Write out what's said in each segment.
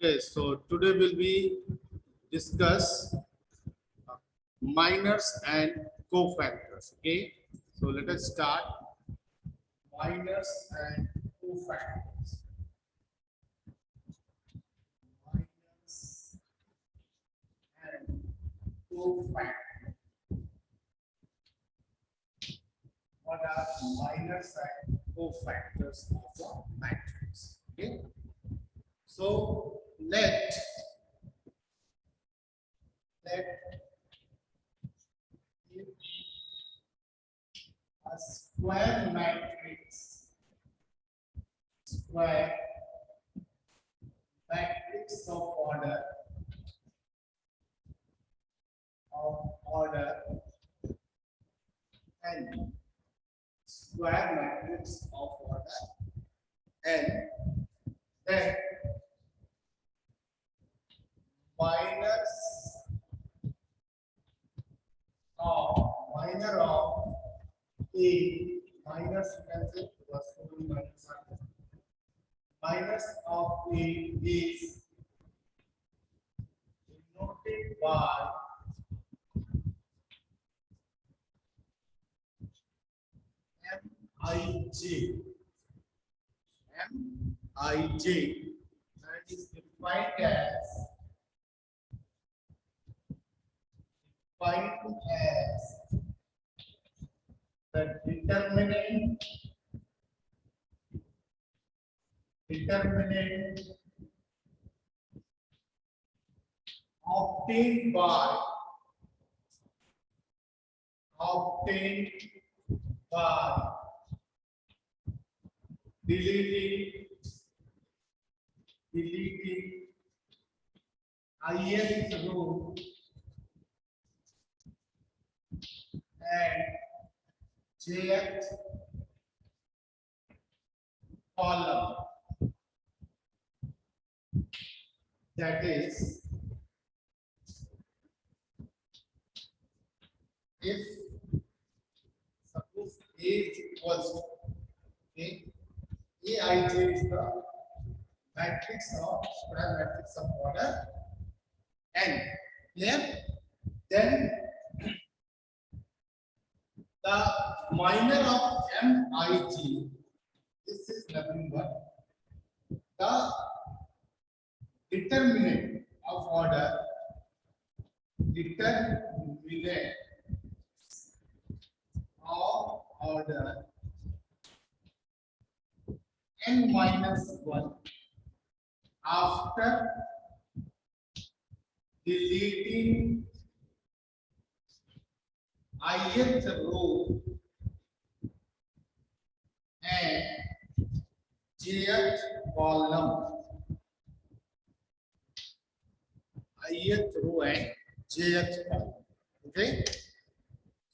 Okay, so today will be discuss minors and cofactors. Okay, so let us start minors and cofactors. Minors and cofactors. What are minors and cofactors of a matrix? Okay, so let it be a square matrix. Square matrix of order n. Square matrix of order n. Then minors minor of a minus you can say because so many minus are there. Minus of a is denoted by Mij. Mij and is defined as the determinant obtained by deleting ith row and jth column. That is, if suppose A is equals to okay, Aij is the matrix of square matrix of order n. Clear? Then the minor of Mij, this is nothing but the determinant of order n minus 1 after deleting ith row and jth column. Ith row and jth column. Okay,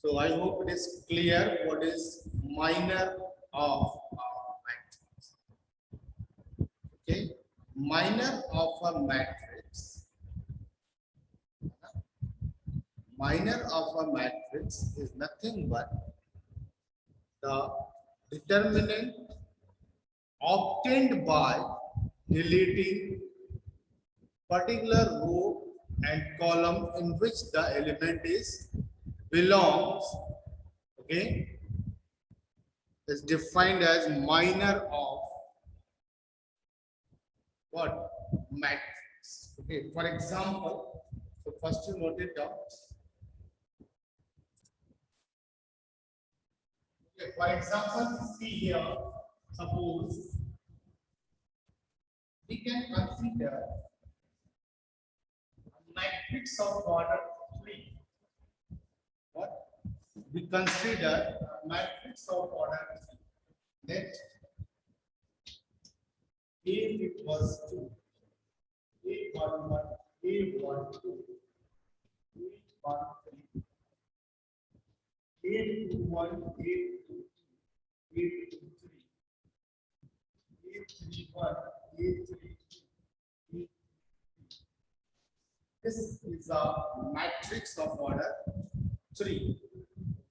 so I hope it is clear what is minor of a matrix. Okay, minor of a matrix. Minor of a matrix is nothing but the determinant obtained by deleting particular row and column in which the element is belongs, okay, is defined as minor of what? Matrix. Okay, for example, so first you note it down. Okay, for example, see here, suppose we can consider a matrix of order 3. What? We consider a matrix of order 3. Let A equals to A11, A12, A13, A21, A22, A23, A31, A32. This is a matrix of order 3.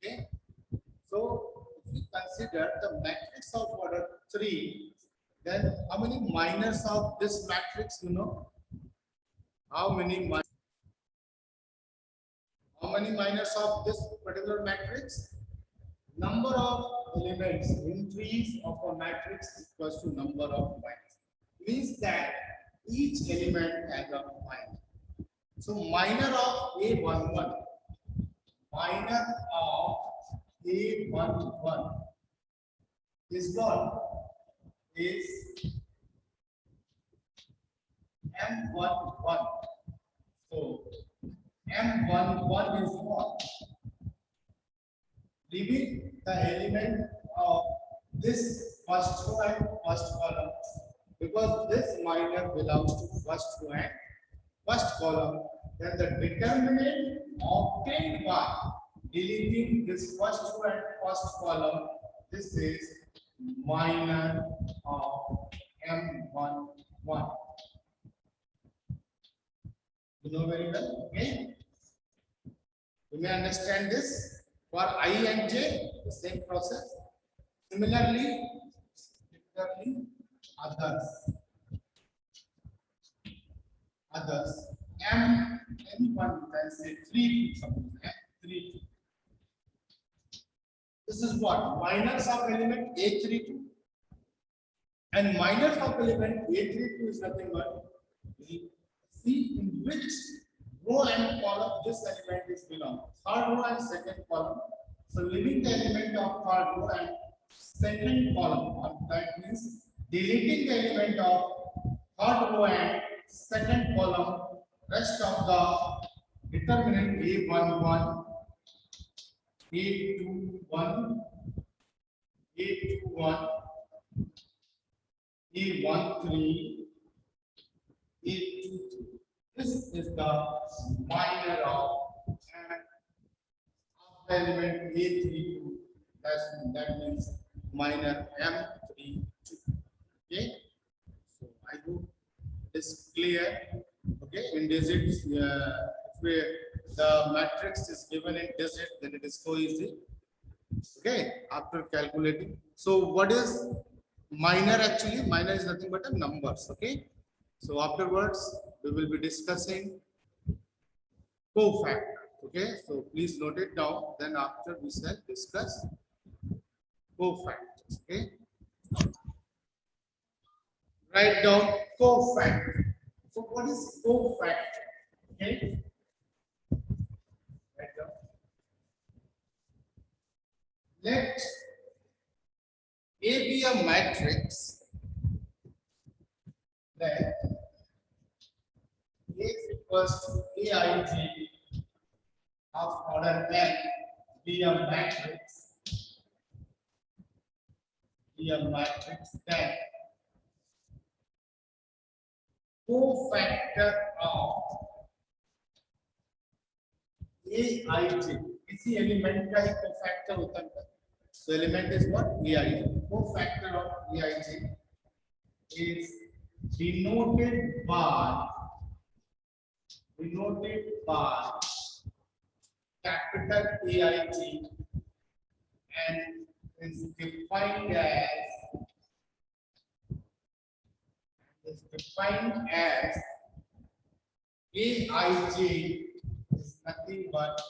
Okay. So if we consider the matrix of order 3, then how many minors of this matrix you know? how many minors of this particular matrix? Number of elements increase of a matrix equals to number of minors. Means that each element has a minor. So minor of A11, minor of A11 is what? Is M11. So M11 is what? Leaving the element of this first row and first column, because this minor belongs to first row and first column, then the determinant obtained by deleting this first row and first column, this is minor of M11. You know very well, okay? You may understand this. For I and J, the same process. Similarly, others. M anyone can say 3 suppose M3. This is what? Minors of element A32. And minors of element A32 is nothing but see in which row and column this element is belong. Third row and second column. So leaving the element of third row and second column, that means deleting the element of third row and second column, rest of the determinant A11, A21, A21, A13, A22. This is the minor of element A32. That means minor M32. Okay. So I hope this clear. Okay. In digits, if the matrix is given in digit, then it is so easy. Okay. After calculating. So what is minor actually? Minor is nothing but a numbers. Okay. So afterwards, we will be discussing cofactor. Okay, so please note it down. Then after we shall discuss cofactors. Okay, write down cofactor. So what is cofactor? Okay, write down. Let A be a matrix. Let A equals to Aij of order n be a matrix. Then cofactor of Aij. किसी element का ही cofactor होता है. So element is what? Aij. Cofactor of Aij is denoted by capital Aij and is defined as Aij is nothing but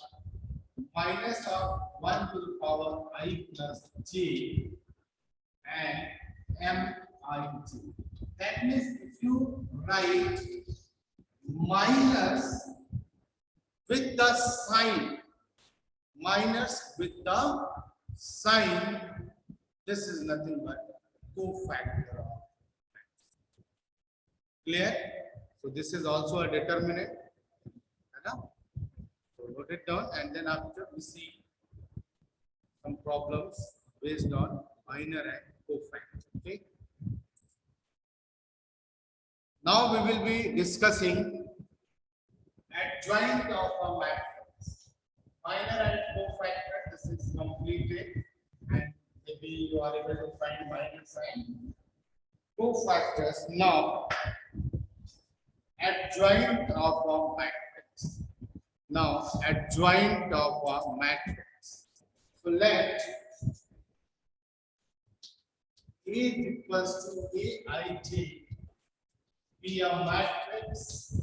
minus of 1 to the power I plus j and Mij. That means if you write minus with the sign, this is nothing but cofactor. Clear? So this is also a determinant. So note it down, and then after we see some problems based on minor and cofactor. Okay. Now we will be discussing adjoint of a matrix. Minor and cofactor, this is completed, and maybe you are able to find minor sign. Cofactors. Now adjoint of a matrix. So let A equals to Aij be a matrix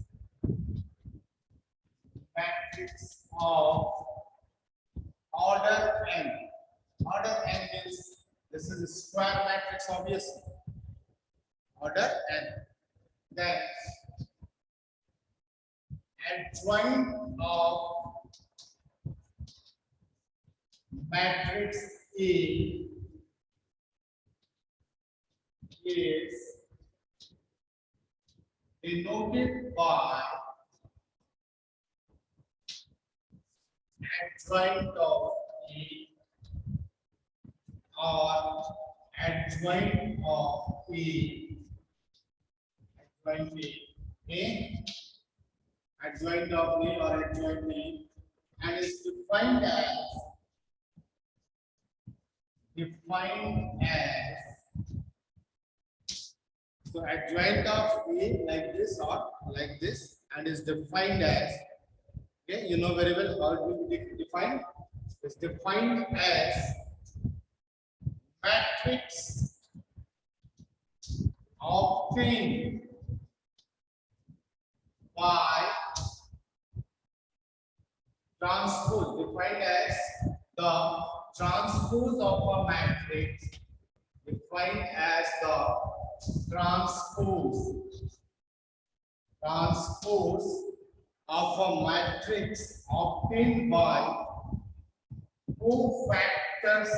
matrix of order n. Order n means this is a square matrix, obviously. Order n. Then adjoint of matrix A is denoted by adjoint of A or adjoint of A. Adjoint A. Okay? Adjoint of A or adjoint A, and is defined as so adjoint of A like this or like this, and is defined as, okay, you know very well how it will be defined. It's defined as matrix obtained by transpose, defined as the transpose of a matrix, defined as the transpose of a matrix obtained by cofactors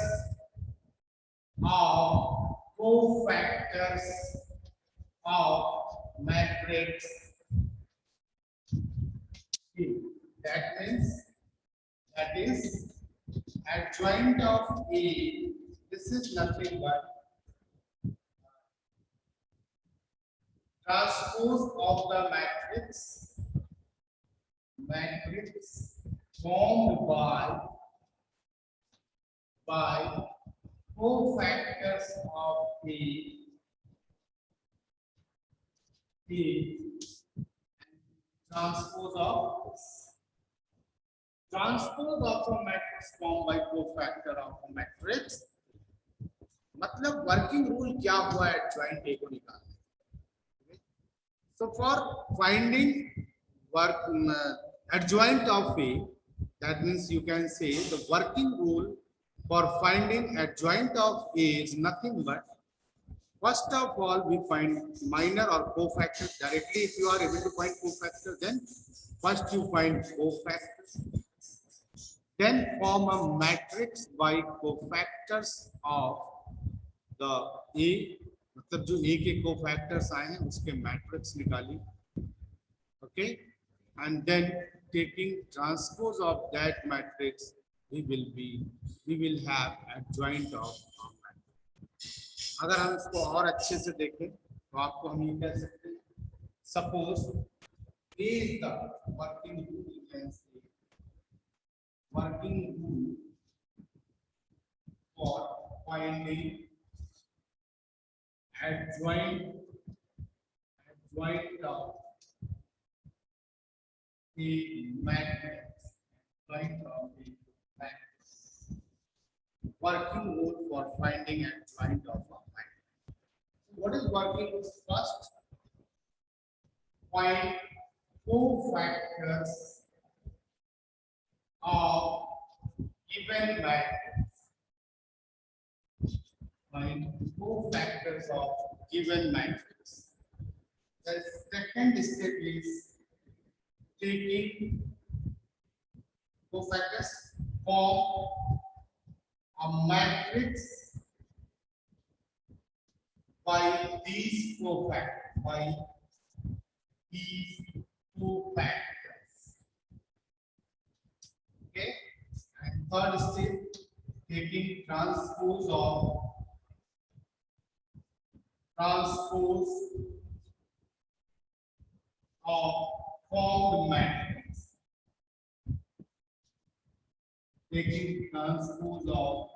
of matrix A. That is adjoint of A. This is nothing but transpose of the matrix formed by cofactors of A. Transpose of this. Transpose of a matrix formed by cofactor of a matrix. मतलब working rule क्या हुआ है adjoint A को निकालने. So for finding adjoint of A, that means you can say the working rule for finding adjoint of A is nothing but, first of all, we find minor or cofactor directly. If you are able to find cofactor, then first you find cofactors, then form a matrix by cofactors of the A. मतलब जो A के cofactors आए हैं उसके matrix निकाली, okay, and then taking transpose of that matrix, we will have adjoint of a matrix. अगर हम इसको और अच्छे से देखें तो आपको हम ये कह सकते हैं, suppose A is the working rule, you can say working rule for finding adjoint of a matrix, adjoint of a matrix. Working rule for finding adjoint of a matrix. What is working rule? First, find cofactors of given matrix. Find cofactors of given matrix. The second step is taking cofactors, form a matrix by these cofactors. Okay, and third step, taking transpose of formed matrix. Taking transpose of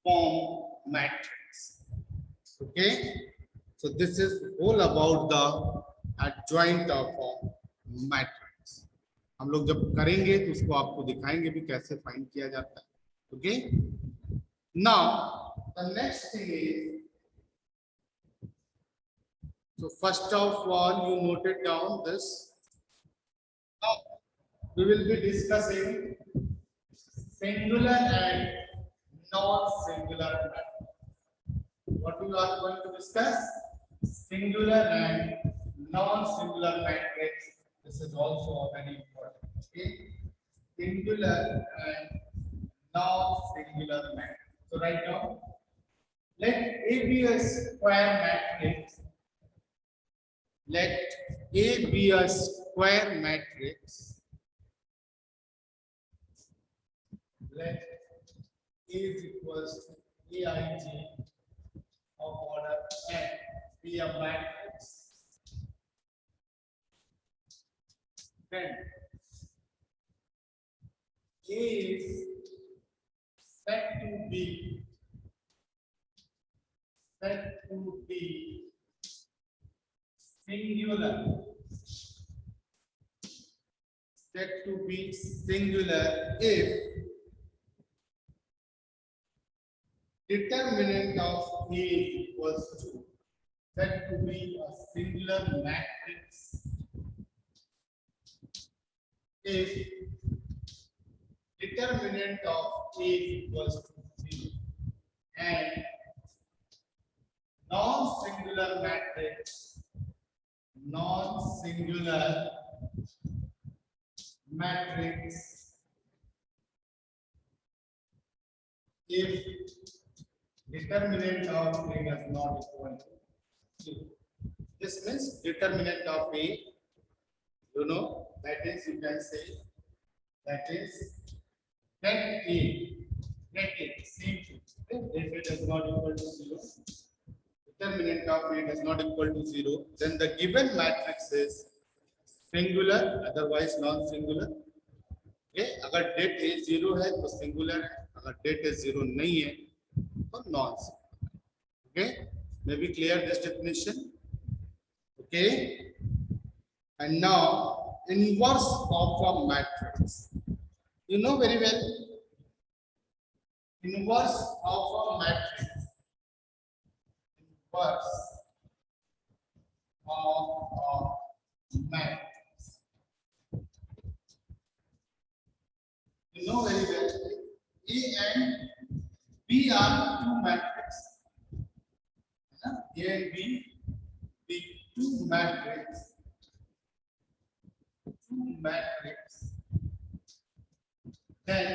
formed matrix. Okay, so this is all about the adjoint of a matrix. हम लोग जब करेंगे तो उसको आपको दिखाएंगे भी कैसे फाइंड किया जाता है. Okay, now the next thing is, so first of all you noted down this. Now we will be discussing singular and non-singular matrix. What we are going to discuss? Singular and non-singular matrix. This is also very important. Okay? Singular and non-singular matrix. So right now, let A be a square matrix. Let A be a square matrix. Let A is equals to Aij of order n be a matrix. Then A is said to be singular. Said to be singular if determinant of A is equals to, said to be a singular matrix if determinant of A is equals to 0 and non-singular matrix if determinant of A is not equal to 0. This means determinant of A, you know, that is, you can say, that is let A, same thing. If it is not equal to 0, determinant of A is not equal to 0, then the given matrix is singular, otherwise non-singular. Okay? अगर det A 0 है तो singular है, अगर det A 0 नहीं है तो non-singular. Okay? Maybe clear this definition. Okay? And now inverse of a matrix. You know very well. Inverse of a matrix. Inverse of a matrix. You know very well. A and B are two matrices. A and B, the two matrices. Then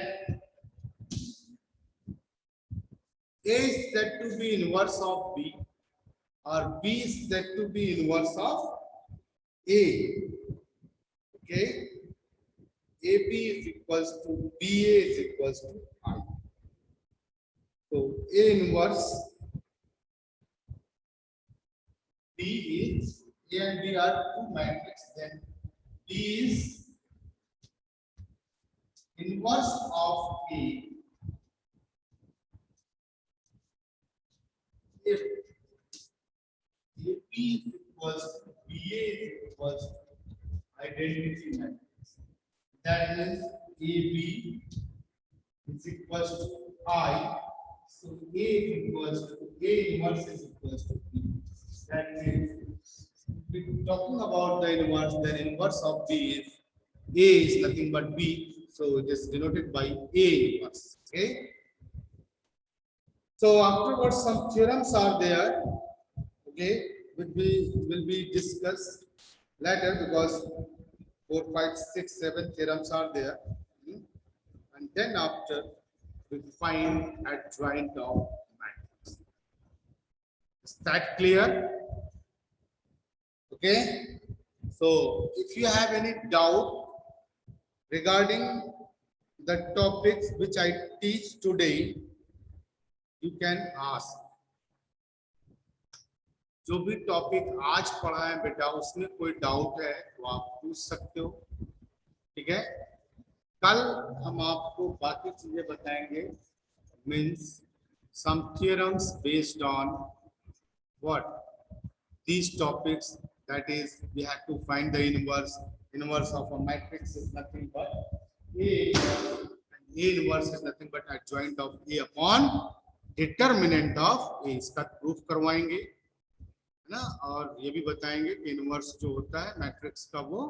A is said to be inverse of B, or B is said to be inverse of A. Okay? AB is equals to BA is equals to I. So A inverse B is, A and B are two matrices, then B is inverse of A if AB is equals to BA is equals to identity matrix. That means AB is equals to I. So A is equals to A inverse is equals to B. That means if we're talking about the inverse, then inverse of B is A is nothing but B. So it is denoted by A inverse. Okay. So afterwards, some theorems are there. Okay, will be discussed later because 4, 5, 6, 7 theorems are there. And then after we find adjoint of matrix. Is that clear? Okay. So if you have any doubt regarding the topics which I teach today, you can ask. जो भी topic आज पढ़ा है बेटा उसमें कोई doubt है तो आप पूछ सकते हो. ठीक है. कल हम आपको बाकी चीजें बताएंगे. Means some theorems based on what these topics, that is we have to find the inverse of a matrix is nothing but A, and A inverse is nothing but adjoint of A upon determinant of A. इसका proof करवाएंगे है ना. और ये भी बताएंगे कि inverse जो होता है मैट्रिक्स का वो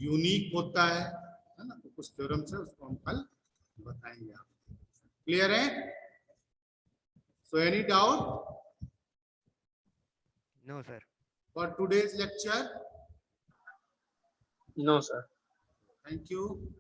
यूनिक होता है ना. उस थ्योरम से उसको हम कल बताएंगे। आप क्लियर है? So any doubt? No sir. For today's lecture? No, sir. Thank you.